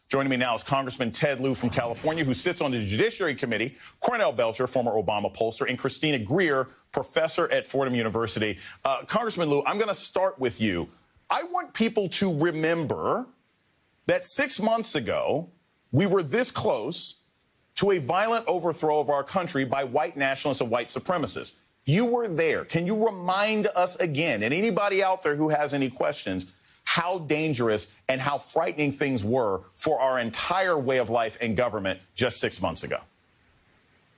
Joining me now is Congressman Ted Lieu from California, who sits on the Judiciary Committee, Cornell Belcher, former Obama pollster, and Christina Greer, professor at Fordham University. Congressman Lieu, I'm going to start with you. I want people to remember that 6 months ago, we were this close to a violent overthrow of our country by white nationalists and white supremacists. You were there. Can you remind us again, and anybody out there who has any questions, how dangerous and how frightening things were for our entire way of life and government just 6 months ago?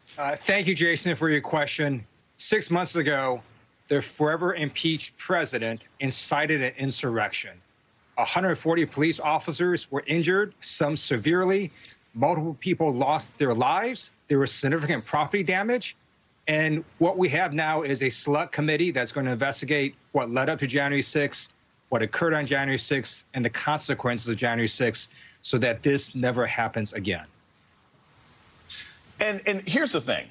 Thank you, Jason, for your question. 6 months ago, the forever impeached president incited an insurrection. 140 police officers were injured, some severely. Multiple people lost their lives. There was significant property damage. And what we have now is a select committee that's going to investigate what led up to January 6th, what occurred on January 6th, and the consequences of January 6th so that this never happens again. And here's the thing.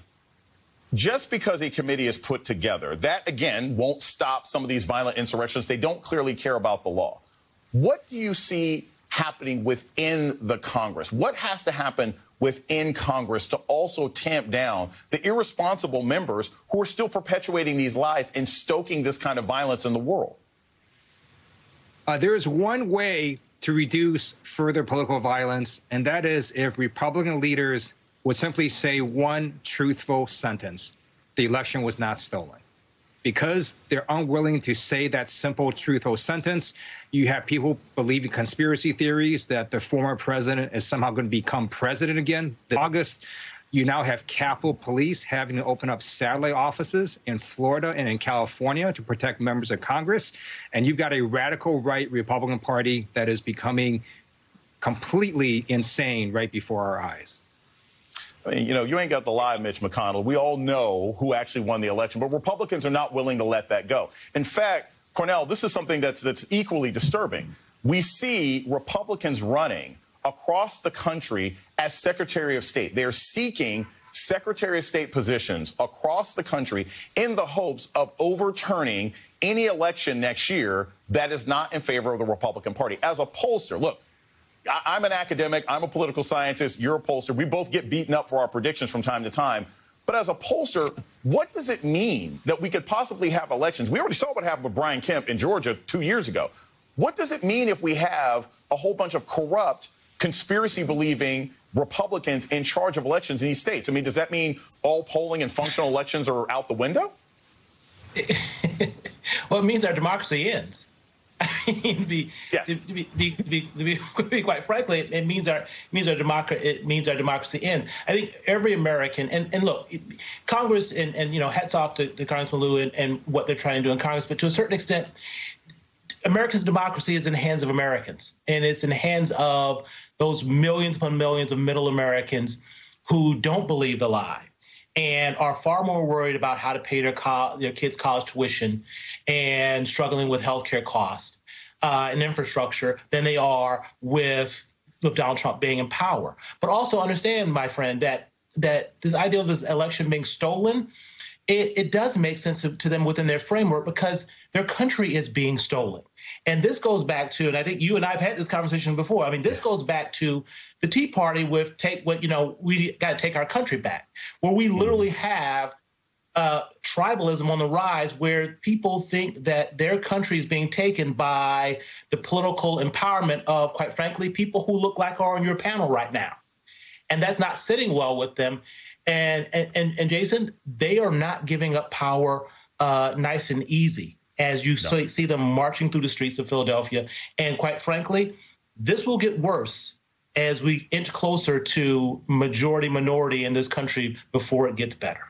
Just because a committee is put together, that, again, won't stop some of these violent insurrections. They don't clearly care about the law. What do you see happening within the Congress? What has to happen within Congress to also tamp down the irresponsible members who are still perpetuating these lies and stoking this kind of violence in the world? There is one way to reduce further political violence, and that is if Republican leaders would simply say one truthful sentence: the election was not stolen. Because they're unwilling to say that simple, truthful sentence, you have people believing conspiracy theories that the former president is somehow going to become president again. In August, you now have Capitol Police having to open up satellite offices in Florida and in California to protect members of Congress. And you've got a radical right Republican Party that is becoming completely insane right before our eyes. I mean, you know, you ain't got the lie, Mitch McConnell. We all know who actually won the election, but Republicans are not willing to let that go. In fact, Cornell, this is something that's equally disturbing. We see Republicans running across the country as Secretary of State. They're seeking Secretary of State positions across the country in the hopes of overturning any election next year that is not in favor of the Republican Party. As a pollster, look, I'm an academic. I'm a political scientist. You're a pollster. We both get beaten up for our predictions from time to time. But as a pollster, what does it mean that we could possibly have elections? We already saw what happened with Brian Kemp in Georgia 2 years ago. What does it mean if we have a whole bunch of corrupt, conspiracy-believing Republicans in charge of elections in these states? I mean, does that mean all polling and functional elections are out the window? Well, it means our democracy ends. I mean, to be quite frankly, it means our democracy ends. I think every American, and look, Congress, and you know, hats off to Congressman Lieu and what they're trying to do in Congress, but to a certain extent, America's democracy is in the hands of Americans, and it's in the hands of those millions upon millions of middle Americans who don't believe the lie and are far more worried about how to pay their kids' college tuition and struggling with healthcare costs and infrastructure than they are with Donald Trump being in power. But also understand, my friend, that this idea of this election being stolen, it does make sense to them within their framework because their country is being stolen. And this goes back to, and I think you and I have had this conversation before, I mean, this goes back to the Tea Party with we got to take our country back, where we literally have tribalism on the rise, where people think that their country is being taken by the political empowerment of, quite frankly, people who look like are on your panel right now. And that's not sitting well with them. And Jason, they are not giving up power nice and easy, as you see them marching through the streets of Philadelphia. And quite frankly, this will get worse as we inch closer to majority-minority in this country before it gets better.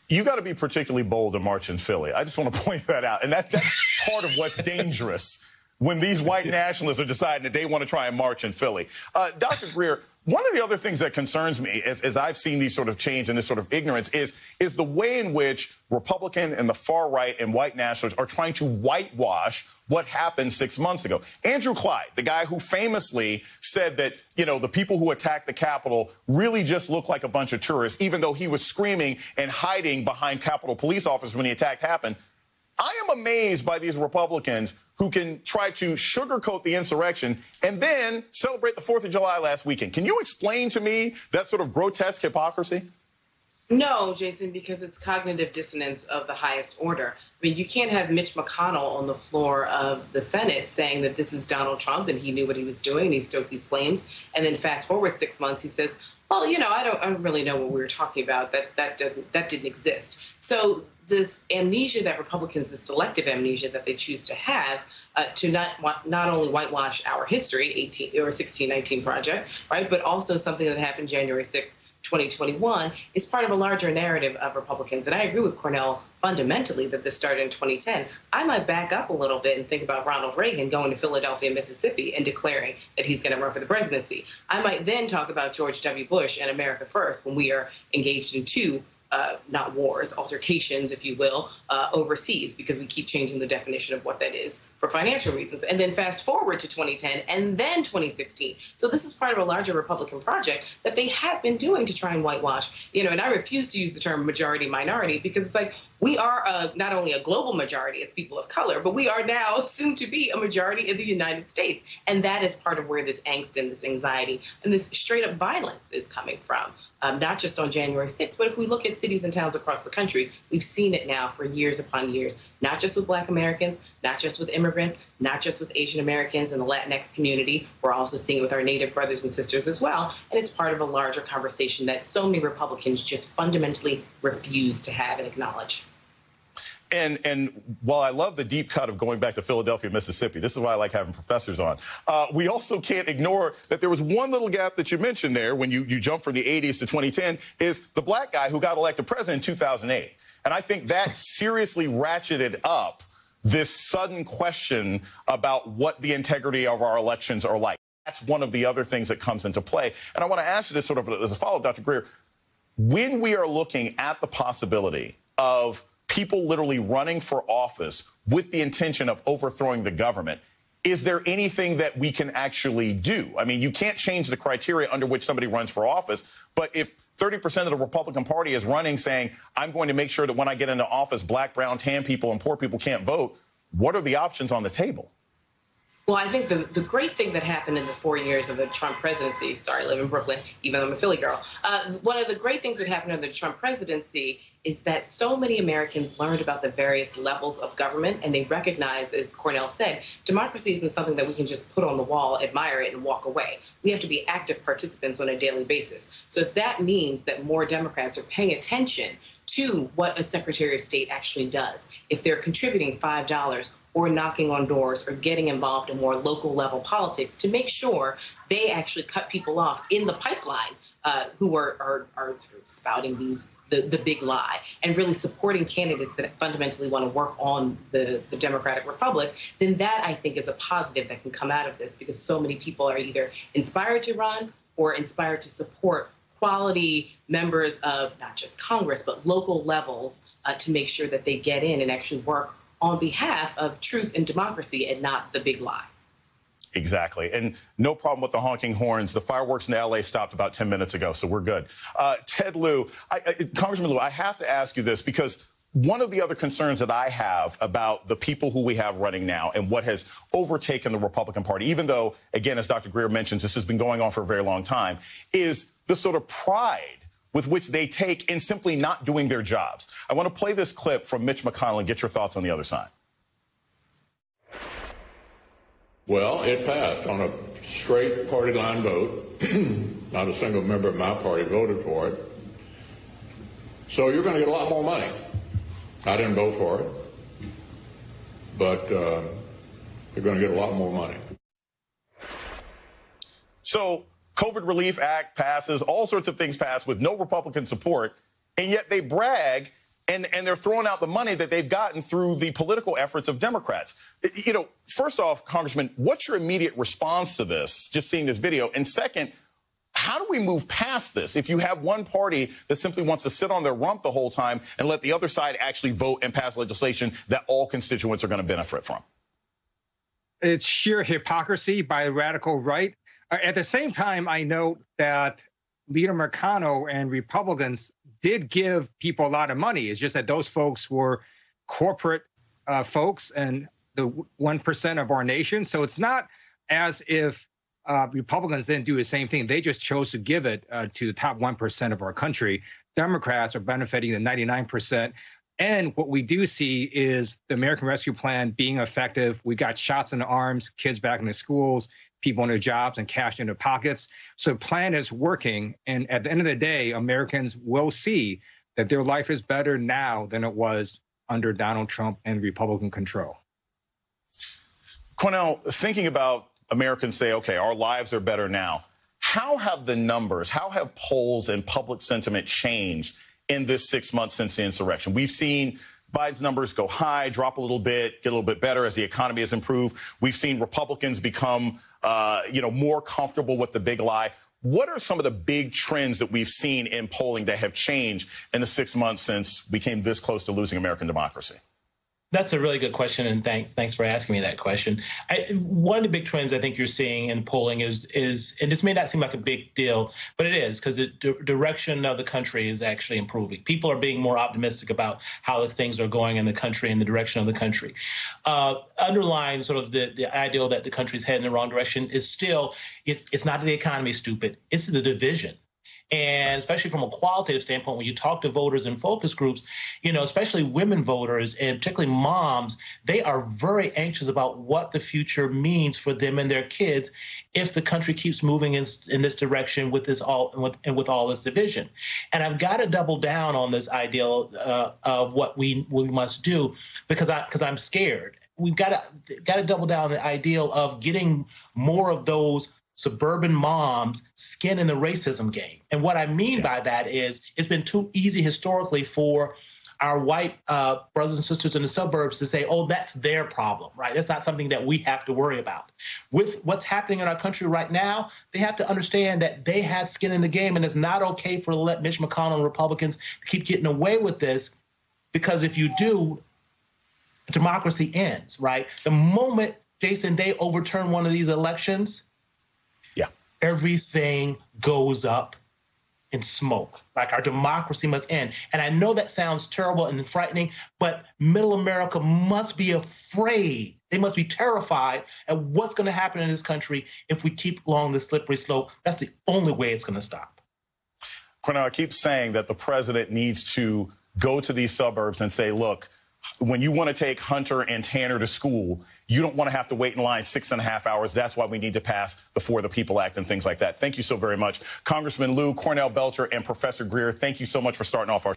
You got to be particularly bold to march in Philly. I just want to point that out. And that's part of what's dangerous when these white nationalists are deciding that they want to try and march in Philly. Dr. Greer, one of the other things that concerns me as I've seen these sort of change and this sort of ignorance is the way in which Republican and the far right and white nationalists are trying to whitewash what happened 6 months ago. Andrew Clyde, the guy who famously said that, you know, the people who attacked the Capitol really just look like a bunch of tourists, even though he was screaming and hiding behind Capitol police officers when the attack happened. I am amazed by these Republicans who can try to sugarcoat the insurrection and then celebrate the 4th of July last weekend. Can you explain to me that sort of grotesque hypocrisy? No, Jason, because it's cognitive dissonance of the highest order. I mean, you can't have Mitch McConnell on the floor of the Senate saying that this is Donald Trump and he knew what he was doing and he stoked these flames. And then fast forward 6 months, he says, well, you know, I don't really know what we were talking about. That didn't exist. So this amnesia that Republicans, the selective amnesia that they choose to have, to not only whitewash our history, 1619 Project, right, but also something that happened January 6th, 2021, is part of a larger narrative of Republicans. And I agree with Cornell fundamentally that this started in 2010. I might back up a little bit and think about Ronald Reagan going to Philadelphia, Mississippi, and declaring that he's going to run for the presidency. I might then talk about George W. Bush and America First when we are engaged in two not wars, altercations, if you will, overseas, because we keep changing the definition of what that is for financial reasons. And then fast forward to 2010 and then 2016. So this is part of a larger Republican project that they have been doing to try and whitewash, you know, and I refuse to use the term majority minority because it's like we are not only a global majority as people of color, but we are now soon to be a majority in the United States. And that is part of where this angst and this anxiety and this straight up violence is coming from. Not just on January 6th, but if we look at cities and towns across the country, we've seen it now for years upon years, not just with Black Americans, not just with immigrants, not just with Asian Americans and the Latinx community. We're also seeing it with our Native brothers and sisters as well. And it's part of a larger conversation that so many Republicans just fundamentally refuse to have and acknowledge. And while I love the deep cut of going back to Philadelphia, Mississippi, this is why I like having professors on, we also can't ignore that there was one little gap that you mentioned there when you jump from the 80s to 2010 is the black guy who got elected president in 2008. And I think that seriously ratcheted up this sudden question about what the integrity of our elections are like. That's one of the other things that comes into play. And I want to ask you this sort of as a follow-up, Dr. Greer. When we are looking at the possibility of people literally running for office with the intention of overthrowing the government, is there anything that we can actually do? I mean, you can't change the criteria under which somebody runs for office, but if 30% of the Republican Party is running saying, I'm going to make sure that when I get into office, black, brown, tan people and poor people can't vote, what are the options on the table? Well, I think the great thing that happened in the 4 years of the Trump presidency, sorry, I live in Brooklyn, even though I'm a Philly girl, one of the great things that happened under the Trump presidency is that so many Americans learned about the various levels of government, and they recognized, as Cornell said, democracy isn't something that we can just put on the wall, admire it, and walk away. We have to be active participants on a daily basis. So if that means that more Democrats are paying attention to what a Secretary of State actually does, if they're contributing $5 or knocking on doors or getting involved in more local level politics to make sure they actually cut people off in the pipeline who are sort of spouting the big lie and really supporting candidates that fundamentally want to work on the Democratic Republic, then that, I think, is a positive that can come out of this because so many people are either inspired to run or inspired to support quality members of not just Congress, but local levels to make sure that they get in and actually work on behalf of truth and democracy and not the big lie. Exactly. And no problem with the honking horns. The fireworks in L.A. stopped about 10 minutes ago, so we're good. Ted Lieu, Congressman Lieu, I have to ask you this because one of the other concerns that I have about the people who we have running now and what has overtaken the Republican Party, even though, again, as Dr. Greer mentions, this has been going on for a very long time, is the sort of pride with which they take in simply not doing their jobs. I want to play this clip from Mitch McConnell and get your thoughts on the other side. Well, it passed on a straight party line vote. Not a single member of my party voted for it. So you're going to get a lot more money. I didn't vote for it, but you're going to get a lot more money. So COVID Relief Act passes, all sorts of things pass with no Republican support, and yet they brag and they're throwing out the money that they've gotten through the political efforts of Democrats. You know, first off, Congressman, what's your immediate response to this, just seeing this video? And second, how do we move past this if you have one party that simply wants to sit on their rump the whole time and let the other side actually vote and pass legislation that all constituents are going to benefit from? It's sheer hypocrisy by the radical right. At the same time, I note that Leader McConnell and Republicans did give people a lot of money. It's just that those folks were corporate folks and the 1% of our nation. So it's not as if Republicans didn't do the same thing. They just chose to give it to the top 1% of our country. Democrats are benefiting the 99%. And what we do see is the American Rescue Plan being effective. We got shots in the arms, kids back in the schools, people in their jobs and cash in their pockets. So the plan is working. And at the end of the day, Americans will see that their life is better now than it was under Donald Trump and Republican control. Cornell, thinking about Americans say, okay, our lives are better now. How have the numbers, how have polls and public sentiment changed in this 6 months since the insurrection? We've seen Biden's numbers go high, drop a little bit, get a little bit better as the economy has improved. We've seen Republicans become, more comfortable with the big lie. What are some of the big trends that we've seen in polling that have changed in the 6 months since we came this close to losing American democracy? That's a really good question, and thanks for asking me that question. One of the big trends I think you're seeing in polling is, and this may not seem like a big deal, but it is, because the direction of the country is actually improving. People are being more optimistic about how things are going in the country and the direction of the country. Underlying sort of the ideal that the country's heading in the wrong direction is still, it's not that the economy is stupid, it's the division. And especially from a qualitative standpoint, when you talk to voters in focus groups, especially women voters and particularly moms, they are very anxious about what the future means for them and their kids if the country keeps moving in this direction with all this division. And I've got to double down on this ideal of what we must do because I'm scared. We've got to double down on the ideal of getting more of those suburban moms skin in the racism game. And what I mean by that is it's been too easy historically for our white brothers and sisters in the suburbs to say, oh, that's their problem, right? That's not something that we have to worry about. With what's happening in our country right now, they have to understand that they have skin in the game, and it's not okay for let Mitch McConnell and Republicans keep getting away with this, because if you do, democracy ends, right? The moment, Jason, they overturn one of these elections, everything goes up in smoke. Like, our democracy must end. And I know that sounds terrible and frightening, but middle America must be afraid. They must be terrified at what's going to happen in this country if we keep along this slippery slope. That's the only way it's going to stop. Cornell, I keep saying that the president needs to go to these suburbs and say, look, when you want to take Hunter and Tanner to school, you don't want to have to wait in line 6.5 hours. That's why we need to pass the For the People Act and things like that. Thank you so very much. Congressman Lieu, Cornell Belcher, and Professor Greer, thank you so much for starting off our